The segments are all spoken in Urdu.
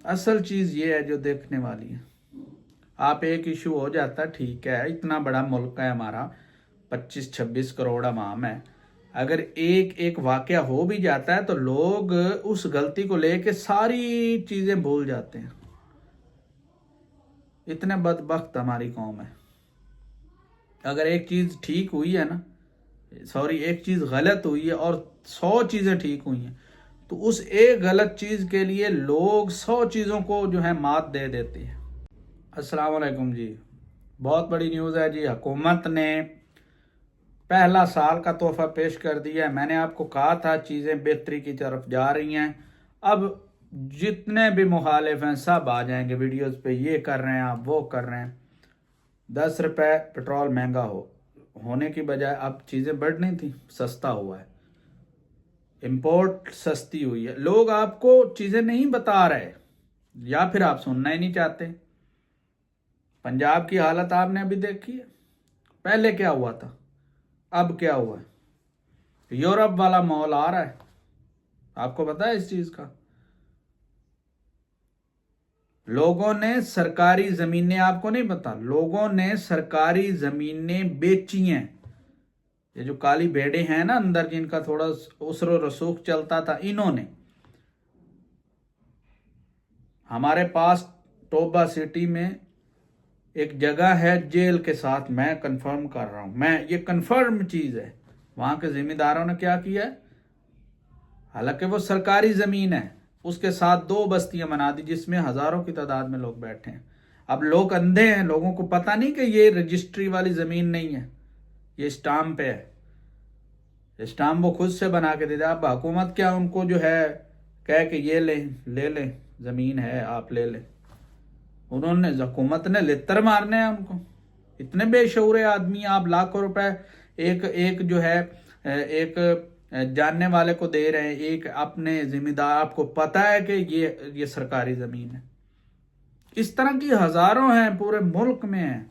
اصل چیز یہ ہے جو دیکھنے والی ہے. آپ ایک ایشو ہو جاتا ٹھیک ہے، اتنا بڑا ملک ہے ہمارا، 25-26 کروڑ عوام ہے. اگر ایک ایک واقعہ ہو بھی جاتا ہے تو لوگ اس غلطی کو لے کے ساری چیزیں بھول جاتے ہیں. اتنے بدبخت ہماری قوم ہے. اگر ایک چیز ٹھیک ہوئی ہے نا، ایک چیز غلط ہوئی ہے اور 100 چیزیں ٹھیک ہوئی ہیں، تو اس ایک غلط چیز کے لیے لوگ 100 چیزوں کو جو ہے مات دے دیتے ہیں. السلام علیکم جی. بہت بڑی نیوز ہے جی. حکومت نے پہلا سال کا تحفہ پیش کر دیا ہے. میں نے آپ کو کہا تھا چیزیں بہتری کی طرف جا رہی ہیں. اب جتنے بھی مخالف ہیں سب آ جائیں گے ویڈیوز پہ، یہ کر رہے ہیں آپ، وہ کر رہے ہیں. 10 روپے پٹرول مہنگا ہونے کی بجائے اب چیزیں بڑھنی تھیں، سستا ہوا ہے. امپورٹ سستی ہوئی ہے. لوگ آپ کو چیزیں نہیں بتا رہے یا پھر آپ سننا ہی نہیں چاہتے. پنجاب کی حالت آپ نے ابھی دیکھی ہے. پہلے کیا ہوا تھا، اب کیا ہوا ہے. یورپ والا ماحول آ رہا ہے. آپ کو پتا ہے اس چیز کا؟ لوگوں نے سرکاری زمینیں، آپ کو نہیں پتا، لوگوں نے سرکاری زمینیں بیچی ہیں. یہ جو کالی بھیڑیں ہیں نا اندر، جن کا تھوڑا اسر و رسوخ چلتا تھا، انہوں نے ہمارے پاس ٹوبا سٹی میں ایک جگہ ہے جیل کے ساتھ، میں کنفرم کر رہا ہوں، یہ کنفرم چیز ہے. وہاں کے ذمہ داروں نے کیا کیا ہے، حالانکہ وہ سرکاری زمین ہے، اس کے ساتھ 2 بستیاں بنا دی جس میں ہزاروں کی تعداد میں لوگ بیٹھے ہیں. اب لوگ اندھے ہیں، لوگوں کو پتہ نہیں کہ یہ رجسٹری والی زمین نہیں ہے، یہ اسٹامپ پہ ہے. اسٹامپ وہ خود سے بنا کے دیتے. اب حکومت کیا ان کو جو ہے کہہ کہ یہ لے لیں زمین ہے آپ لے لیں. حکومت نے لتر مارنے ہیں ان کو. اتنے بے شعور آدمی، آپ لاکھوں روپے ایک جو ہے ایک جاننے والے کو دے رہے ہیں، ایک اپنے ذمہ دار، آپ کو پتا ہے کہ یہ سرکاری زمین ہے. اس طرح کی ہزاروں ہیں پورے ملک میں ہیں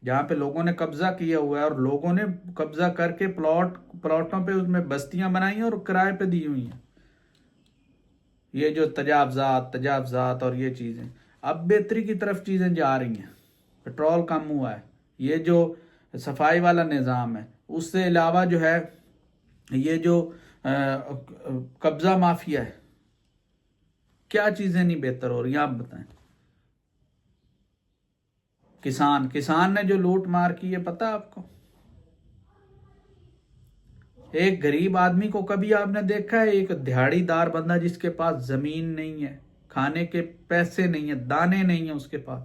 جہاں پہ لوگوں نے قبضہ کیا ہوا ہے، اور لوگوں نے قبضہ کر کے پلاٹوں پہ اس میں بستیاں بنائی ہیں اور کرائے پہ دی ہوئی ہیں. یہ جو تجاوزات اور یہ چیزیں، اب بہتری کی طرف چیزیں جا رہی ہیں. پٹرول کم ہوا ہے. یہ جو صفائی والا نظام ہے، اس سے علاوہ جو ہے یہ جو قبضہ مافیا ہے، کیا چیزیں نہیں بہتر ہو رہی ہیں آپ بتائیں. کسان نے جو لوٹ مار کی ہے، پتہ آپ کو؟ ایک غریب آدمی کو کبھی آپ نے دیکھا ہے، ایک دہاڑی دار بندہ جس کے پاس زمین نہیں ہے، کھانے کے پیسے نہیں ہیں، دانے نہیں ہیں اس کے پاس،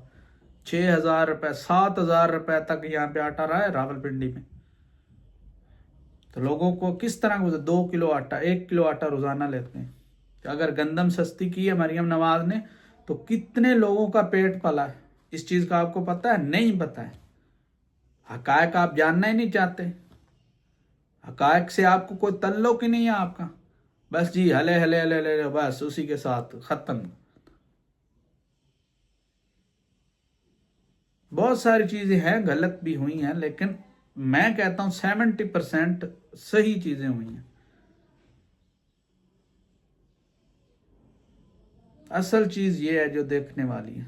6,000 روپے 7,000 روپے تک یہاں پہ آٹا رہا ہے راول پنڈی میں، تو لوگوں کو کس طرح 2 کلو آٹا 1 کلو آٹا روزانہ لیتے ہیں. اگر گندم سستی کی ہے مریم نواز نے تو کتنے لوگوں کا پیٹ پلا ہے. اس چیز کا آپ کو پتا ہے؟ نہیں پتا ہے. حقائق آپ جاننا ہی نہیں چاہتے. حقائق سے آپ کو کوئی تعلق ہی نہیں ہے آپ کا. بس جی ہلے ہلے ہلے ہلے، بس اسی کے ساتھ ختم. بہت ساری چیزیں ہیں غلط بھی ہوئی ہیں، لیکن میں کہتا ہوں 70% صحیح چیزیں ہوئی ہیں. اصل چیز یہ ہے جو دیکھنے والی ہے.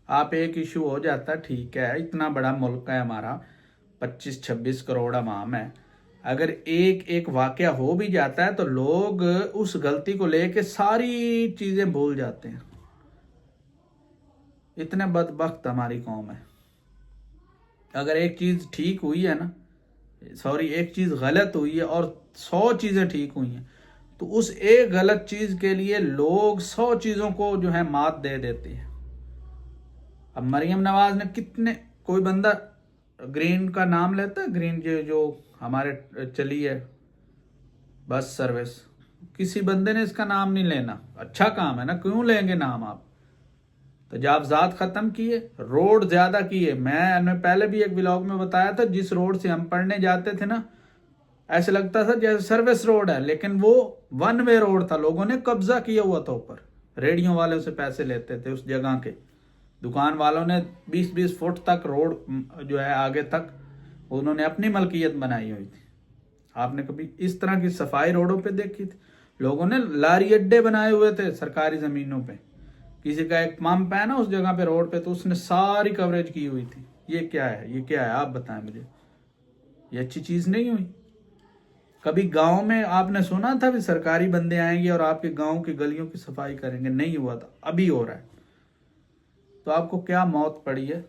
آپ ایک ایشو ہو جاتا ٹھیک ہے، اتنا بڑا ملک ہے ہمارا، 25-26 کروڑ عوام ہے. اگر ایک ایک واقعہ ہو بھی جاتا ہے تو لوگ اس غلطی کو لے کے ساری چیزیں بھول جاتے ہیں. اتنے بدبخت ہماری قوم ہے. اگر ایک چیز ٹھیک ہوئی ہے نا، ایک چیز غلط ہوئی ہے اور 100 چیزیں ٹھیک ہوئی ہیں، تو اس ایک غلط چیز کے لیے لوگ 100 چیزوں کو جو ہے مات دے دیتے ہیں. اب مریم نواز نے کوئی بندہ گرین کا نام لیتا ہے؟ گرین جو ہمارے چلی ہے بس سروس، کسی بندے نے اس کا نام نہیں لینا. اچھا کام ہے نا، کیوں لیں گے نام آپ؟ تجاوزات ختم کیے، روڈ زیادہ کیے. میں نے پہلے بھی ایک ولاگ میں بتایا تھا، جس روڈ سے ہم پڑھنے جاتے تھے نا، ایسے لگتا تھا جیسے سروس روڈ ہے، لیکن وہ 1 وے روڈ تھا. لوگوں نے قبضہ کیا ہوا تھا اوپر، ریڈیوں والوں سے پیسے لیتے تھے اس جگہ کے. دکان والوں نے 20-20 فٹ تک روڈ جو ہے آگے تک انہوں نے اپنی ملکیت بنائی ہوئی تھی. آپ نے کبھی اس طرح کی صفائی روڈوں پہ دیکھی تھی؟ لوگوں نے لاری اڈے بنائے ہوئے تھے سرکاری زمینوں پہ. کسی کا ایک پمپ ہے نا اس جگہ پہ روڈ پہ، تو اس نے ساری کوریج کی ہوئی تھی. یہ کیا ہے، یہ کیا ہے، آپ بتائیں مجھے. یہ اچھی چیز نہیں ہوئی. کبھی گاؤں میں آپ نے سنا تھا بھی سرکاری بندے آئیں گے اور آپ کے گاؤں کی گلیوں کی صفائی کریں گے؟ نہیں ہوا تھا، ابھی ہو رہا ہے. تو آپ کو کیا موت پڑی ہے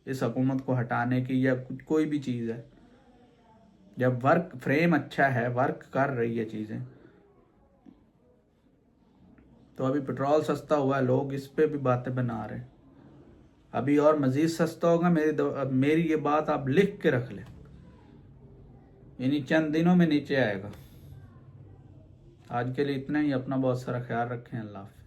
اس حکومت کو ہٹانے کی، یا کوئی بھی چیز ہے؟ جب ورک فریم اچھا ہے، ورک کر رہی ہے چیزیں. تو ابھی پٹرول سستا ہوا ہے، لوگ اس پہ بھی باتیں بنا رہے ہیں. ابھی اور مزید سستا ہوگا. میری یہ بات آپ لکھ کے رکھ لیں، یعنی چند دنوں میں نیچے آئے گا. آج کے لیے اتنا ہی. اپنا بہت سارا خیال رکھیں. اللہ حافظ.